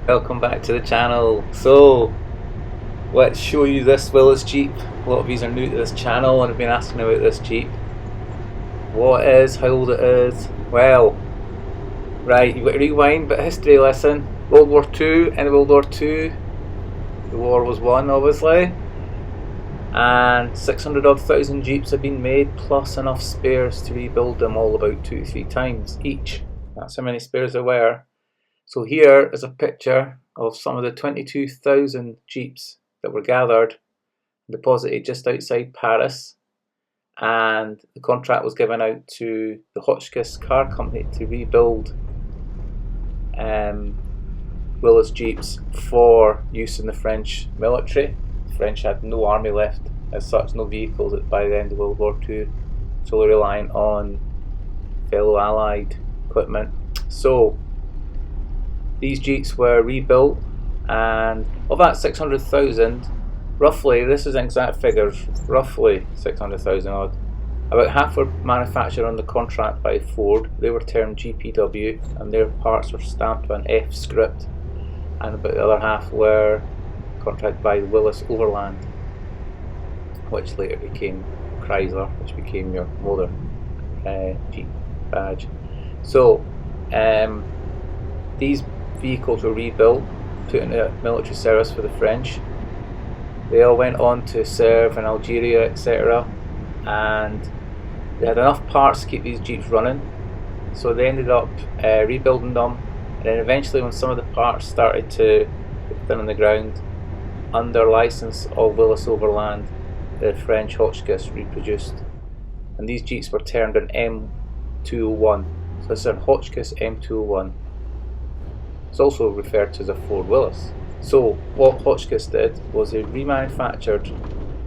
Welcome back to the channel. So let's show you this Willys Jeep. A lot of you are new to this channel and have been asking about this Jeep. What it is, how old it is. Well, right, you've got to rewind, but history lesson. World War II, end of World War II, the war was won obviously, and 600 odd thousand Jeeps have been made, plus enough spares to rebuild them all about 2 to 3 times each. That's how many spares there were. So here is a picture of some of the 22,000 Jeeps that were gathered, deposited just outside Paris, and the contract was given out to the Hotchkiss car company to rebuild Willys Jeeps for use in the French military. The French had no army left as such, no vehicles by the end of World War II, solely relying on fellow Allied equipment. So these Jeeps were rebuilt, and of that 600,000, roughly, this is exact figures, roughly 600,000 odd, about half were manufactured under contract by Ford. They were termed GPW and their parts were stamped with an F script, and about the other half were contracted by Willys Overland, which later became Chrysler, which became your modern Jeep badge. So these vehicles were rebuilt, put into military service for the French. They all went on to serve in Algeria, etc., and they had enough parts to keep these Jeeps running, so they ended up rebuilding them, and then eventually when some of the parts started to get down on the ground, under license of Willys Overland, the French Hotchkiss reproduced, and these Jeeps were termed an M201. So this is a Hotchkiss M201. It's also referred to as a Ford Willys. So what Hotchkiss did was they remanufactured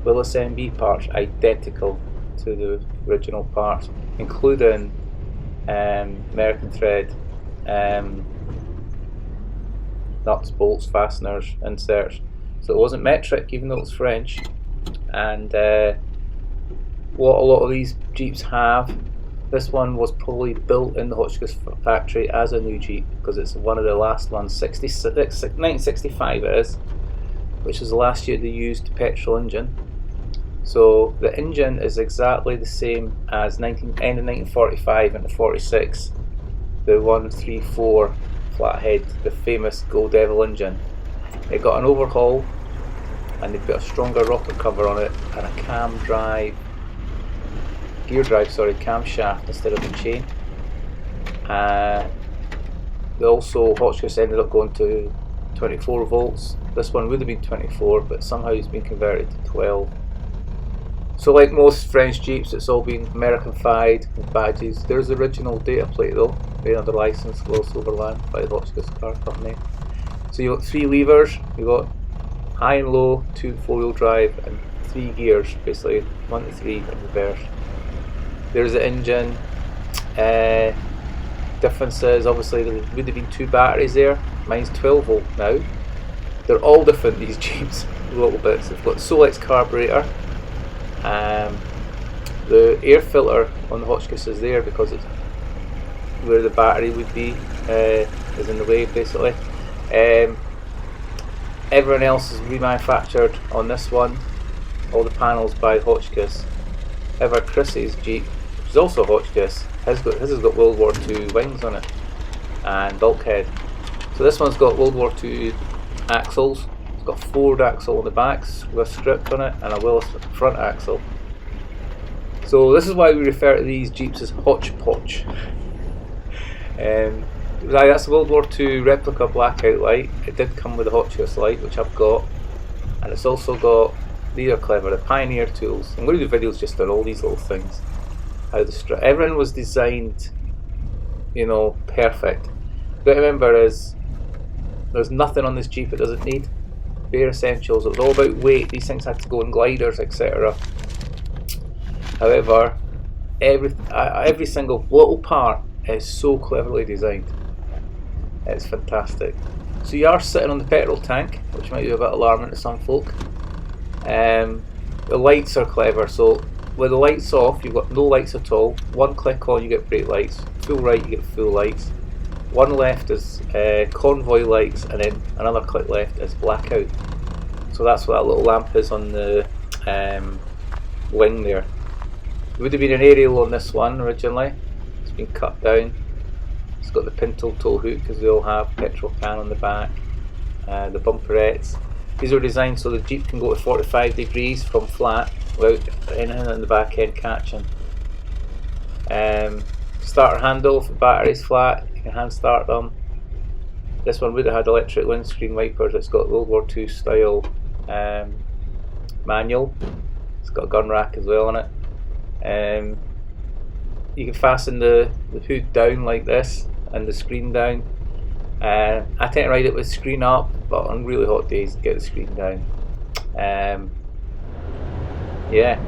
Willys MB parts identical to the original parts, including American thread, nuts, bolts, fasteners, inserts. So it wasn't metric, even though it's French. And what a lot of these Jeeps have, this one was probably built in the Hotchkiss factory as a new Jeep, because it's one of the last ones, 1965 it is, which is the last year they used the petrol engine. So the engine is exactly the same as end of 1945 into 46, the 134 flathead, the famous Gold Devil engine. It got an overhaul, and they put a stronger rocker cover on it and a camshaft instead of a chain. Also, Hotchkiss ended up going to 24 volts. This one would have been 24, but somehow it's been converted to 12. So like most French Jeeps, it's all been American-fied with badges. There's the original data plate though, made under license, Willys Overland by the Hotchkiss car company. So you've got 3 levers, you've got high and low, 2 and 4 wheel drive, and 3 gears, basically 1 to 3 in reverse. There's the engine. Differences, obviously there would have been 2 batteries there. Mine's 12 volt now. They're all different, these Jeeps, little bits. They've got Solex carburetor. The air filter on the Hotchkiss is there because it's where the battery would be, is in the way basically. Everyone else is remanufactured on this one, all the panels by Hotchkiss. However, Chris's Jeep, which is also Hotchkiss, his has got World War II wings on it and bulkhead. So this one's got World War II axles. It's got a Ford axle on the back with a script on it, and a Willys front axle. So this is why we refer to these Jeeps as Hotchpotch. That's a World War II replica blackout light. It did come with a Hotchkiss light, which I've got, and it's also got, these are clever, the Pioneer tools. I'm going to do videos just on all these little things. How the everything was designed, you know, perfect. What you got to remember is there's nothing on this Jeep it doesn't need. Bare essentials. It was all about weight. These things had to go in gliders, etc. However, every single little part is so cleverly designed. It's fantastic. So you are sitting on the petrol tank, which might be a bit alarming to some folk. The lights are clever, so with the lights off you've got no lights at all. One click on you get brake lights, full right you get full lights. One left is convoy lights, and then another click left is blackout. So that's what that little lamp is on the wing there. There would have been an aerial on this one originally. It's been cut down. It's got the pintle tow hook, because they all have petrol can on the back. The bumperettes. These are designed so the Jeep can go to 45 degrees from flat without anything in the back end catching. Starter handle, if the battery's flat, you can hand start them. This one would have had electric windscreen wipers. It's got World War II style manual. It's got a gun rack as well on it. You can fasten the hood down like this and the screen down. I tend to ride it with screen up, but on really hot days get the screen down. Yeah.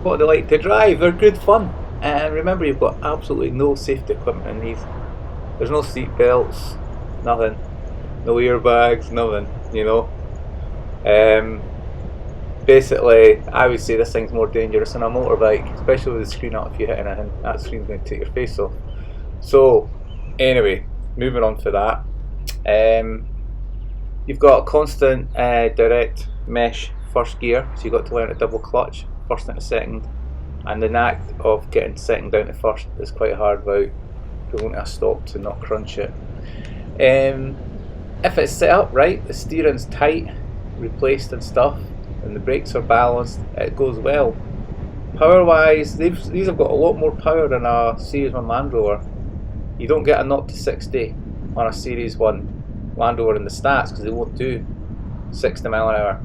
What they like to drive, they're good fun. And remember, you've got absolutely no safety equipment in these. There's no seat belts, nothing, no airbags, nothing, you know. Basically, I would say this thing's more dangerous than a motorbike, especially with the screen up. If you hit anything, that screen's going to take your face off. So, anyway, moving on to that. You've got a constant direct mesh first gear, so you've got to learn to double clutch first into second, and the knack of getting second down to first is quite hard without going to a stop to not crunch it. If it's set up right, the steering's tight, replaced and stuff, and the brakes are balanced, it goes well. Power wise, these have got a lot more power than a Series 1 Land Rover. You don't get a 0 to 60 on a Series 1 Land Rover in the stats, because they won't do 60 mile an hour.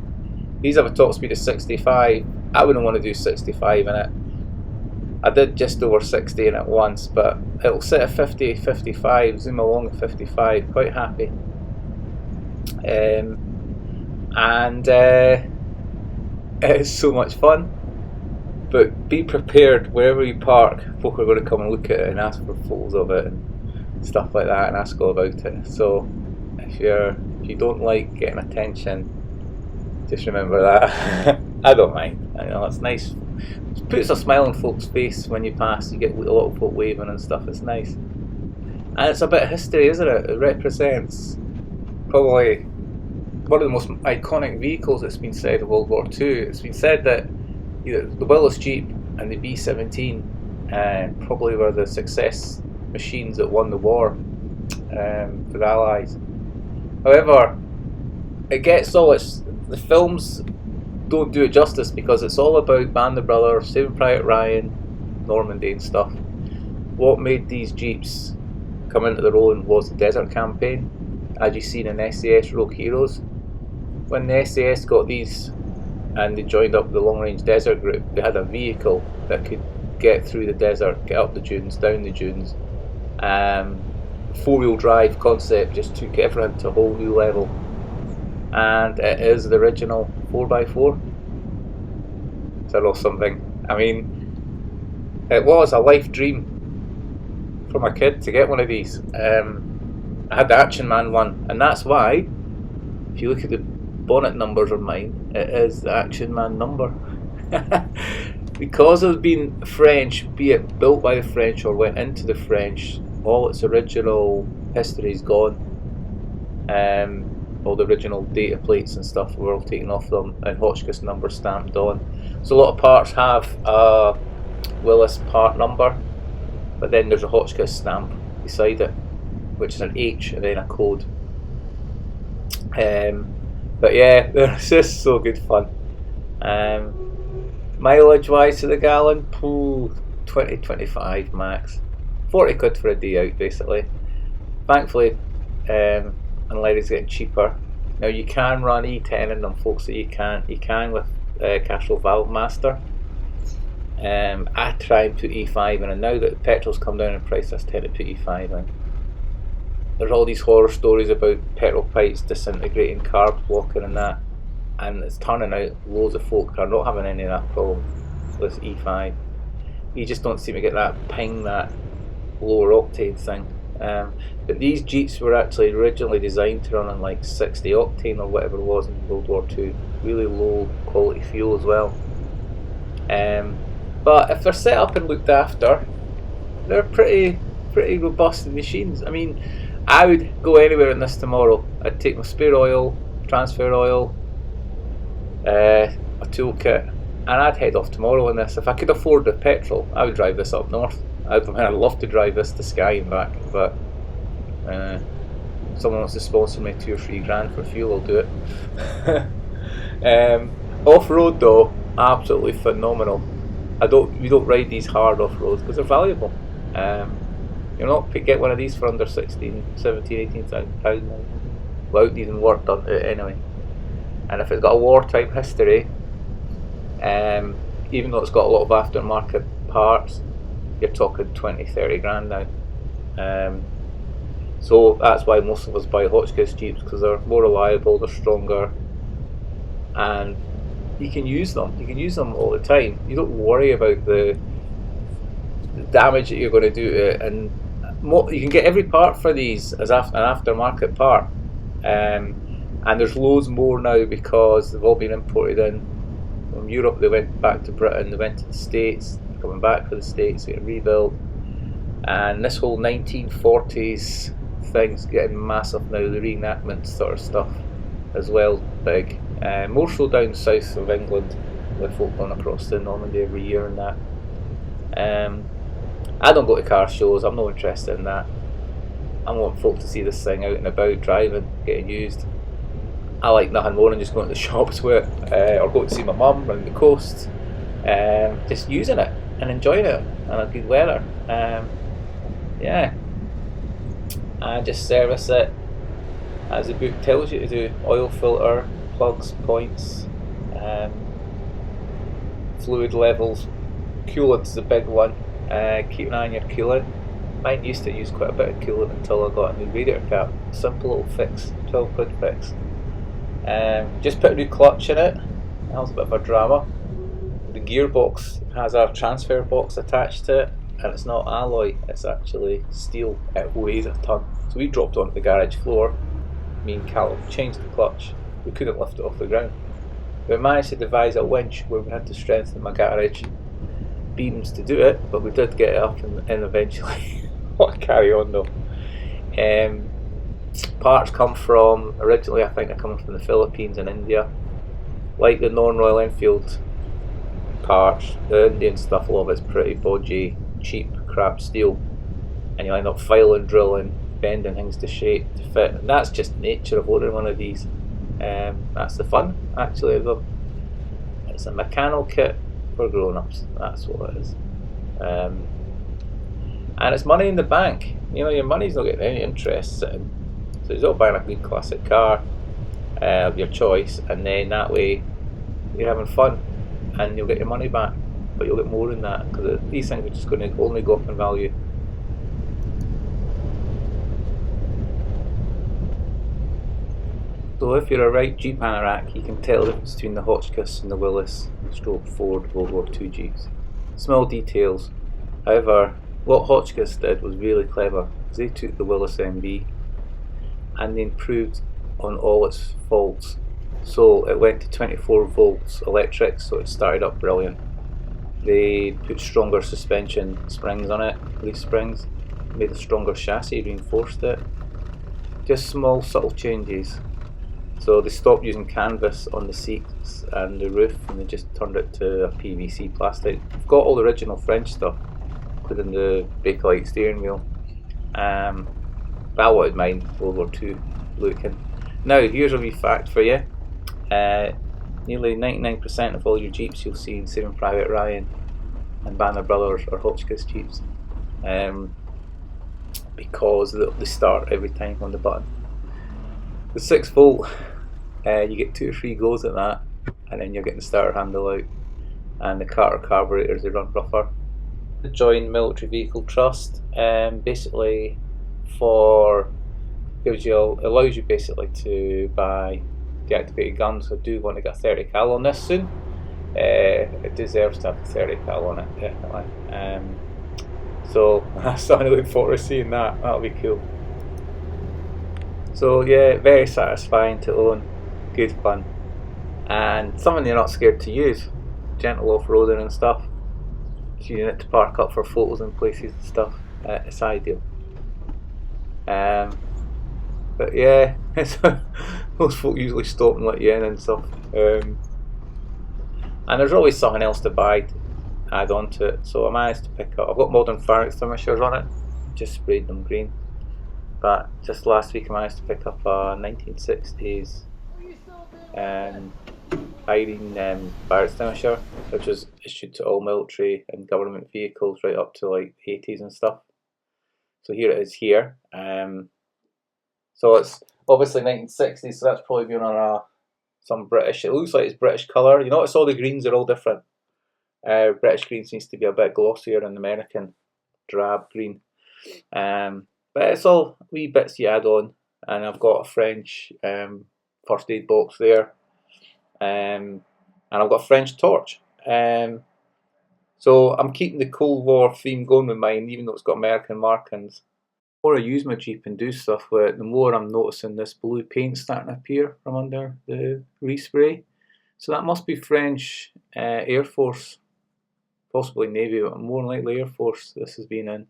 These have a top speed of 65. I wouldn't want to do 65 in it. I did just over 60 in it once, but it'll sit at 50, 55, zoom along at 55, quite happy. It's so much fun. But be prepared, wherever you park, folk are going to come and look at it and ask for photos of it and stuff like that, and ask all about it. So if you don't like getting attention, just remember that. I don't mind. I know it's nice. It puts a smile on folks' face when you pass. You get a lot of folk waving and stuff. It's nice, and it's a bit of history, isn't it? It represents probably one of the most iconic vehicles that's been said of World War II. It's been said that either the Willys Jeep and the B-17 probably were the success machines that won the war for the Allies. However, it gets all its. The films don't do it justice, because it's all about Band of Brothers, Saving Private Ryan, Normandy and stuff. What made these Jeeps come into their own was the Desert Campaign, as you've seen in SAS Rogue Heroes. When the SAS got these and they joined up with the Long Range Desert Group, they had a vehicle that could get through the desert, get up the dunes, down the dunes. Four-wheel drive concept just took everything to a whole new level. And it is the original 4x4. Is or something. I mean, it was a life dream for my kid to get one of these. I had the Action Man one, and that's why, if you look at the bonnet numbers on mine, it is the Action Man number. Because of being French, be it built by the French or went into the French, all its original history is gone. All the original data plates and stuff were all taken off them, and Hotchkiss number stamped on. So a lot of parts have a Willys part number, but then there's a Hotchkiss stamp beside it, which is an H and then a code. But yeah, they're just so good fun. Mileage wise to the gallon, 20-25 max. 40 quid for a day out basically. Thankfully, unleaded's getting cheaper. Now you can run E10 in them, folks, so you can with Castrol Valve Master. I try and put E5 in, and now that petrol's come down in price, I tend to put E5 in. There's all these horror stories about petrol pipes disintegrating, carbs blocking and that, and it's turning out loads of folk are not having any of that problem with E5. You just don't seem to get that ping, that lower octane thing. But these Jeeps were actually originally designed to run on like 60 octane or whatever it was in World War II. really low quality fuel as well. But if they're set up and looked after, they're pretty robust machines. I mean, I would go anywhere in this tomorrow. I'd take my spare oil, transfer oil, a toolkit, and I'd head off tomorrow in this. If I could afford the petrol, I would drive this up north. I'd love to drive this to Skye and back, but if someone wants to sponsor me 2 or 3 grand for fuel, I'll do it. Off-road though, absolutely phenomenal. We don't ride these hard off-roads because they're valuable. You're not get one of these for under 16, 17, 18,000 pounds without needing work done to it anyway. And if it's got a wartime history, even though it's got a lot of aftermarket parts, you're talking 20, 30 grand now. So that's why most of us buy Hotchkiss Jeeps, because they're more reliable, they're stronger, and you can use them. You can use them all the time. You don't worry about the damage that you're going to do to it, and you can get every part for these as an aftermarket part. And there's loads more now because they've all been imported in from Europe. They went back to Britain, they went to the States, they're coming back for the States, getting rebuilt. And this whole 1940s thing's getting massive now, the reenactment sort of stuff as well, big. More so down south of England, with folk going across to Normandy every year and that. I don't go to car shows, I'm not interested in that. I want folk to see this thing out and about, driving, getting used. I like nothing more than just going to the shops with it, or going to see my mum around the coast, just using it and enjoying it in a good weather. Yeah, I just service it as the book tells you to do. Oil filter, plugs, points, fluid levels, coolant's the big one. Keep an eye on your coolant. Mine used to use quite a bit of coolant until I got a new radiator cap. Simple little fix, 12 quid fix. Just put a new clutch in it. That was a bit of a drama. The gearbox has a transfer box attached to it, and it's not alloy, it's actually steel. It weighs a ton. So we dropped onto the garage floor, me and Callum changed the clutch. We couldn't lift it off the ground. We managed to devise a winch where we had to strengthen my garage beams to do it, but we did get it up and eventually. What a carry on though. Parts come from, originally I think they're coming from the Philippines and India. Like the non-Royal Enfield parts, the Indian stuff, a lot of it's pretty bodgy, cheap, crap steel, and you end up filing, drilling, bending things to shape, to fit, and that's just nature of ordering one of these. That's the fun, actually, of them. It's a mechanical kit for grown-ups, that's what it is. And it's money in the bank. You know, your money's not getting any interest sitting. So you're not buying a good classic car of your choice, and then that way you're having fun and you'll get your money back, but you'll get more than that, because these things are just going to only go up in value. So if you're a right Jeep anorak, you can tell the difference between the Hotchkiss and the Willys Ford World War II Jeeps. Small details. However, what Hotchkiss did was really clever, because they took the Willys MB and they improved on all its faults. So it went to 24 volts electric, so it started up brilliant. They put stronger suspension springs on it, leaf springs, made a stronger chassis, reinforced it. Just small subtle changes. So they stopped using canvas on the seats and the roof, and they just turned it to a PVC plastic. I've got all the original French stuff, including the Bakelite steering wheel. But I wanted mine World War II looking. Now here's a wee fact for you. Nearly 99% of all your Jeeps you'll see in Saving Private Ryan and Banner Brothers or Hotchkiss Jeeps, because they start every time on the button. The 6 volt, you get 2 or 3 goes at that, and then you're getting the starter handle out, and the Carter carburetors, they run rougher. To join Military Vehicle Trust, basically allows you basically to buy deactivated guns. So I do want to get a 30 cal on this soon. It deserves to have a 30 cal on it, definitely. So I'm starting to look forward to seeing that. That'll be cool. So yeah, very satisfying to own. Good fun. and something you're not scared to use. Gentle off-roading and stuff. So you need to park up for photos in places and stuff. It's ideal. But yeah, most folk usually stop and let you in and stuff. And there's always something else to buy to add on to it. So I managed to pick up, I've got modern fire extinguishers on it, just sprayed them green. But just last week I managed to pick up a 1960s Irene fire extinguisher, which was issued to all military and government vehicles right up to like the 80s and stuff. So here it is here. So it's obviously 1960s, so that's probably been on some British, it looks like it's British colour. You notice all the greens are all different. British green seems to be a bit glossier than American drab green. But it's all wee bits you add on. And I've got a French first aid box there. And I've got a French torch. So I'm keeping the Cold War theme going with mine, even though it's got American markings. The more I use my Jeep and do stuff with it, the more I'm noticing this blue paint starting to appear from under the respray. So that must be French Air Force, possibly Navy, but more than likely Air Force this has been in.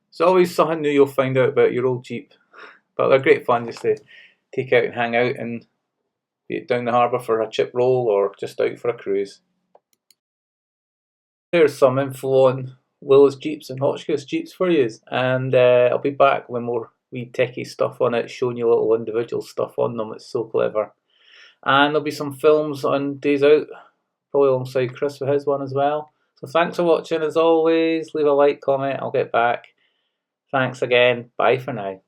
It's always something new you'll find out about your old Jeep. But they're great fun just to take out and hang out and be it down the harbour for a chip roll or just out for a cruise. There's some info on Willys Jeeps and Hotchkiss Jeeps for you, and I'll be back with more wee techie stuff on it, showing you little individual stuff on them. It's so clever. And there'll be some films on days out, probably alongside Chris with his one as well. So thanks for watching as always. Leave a like, comment, I'll get back. Thanks again. Bye for now.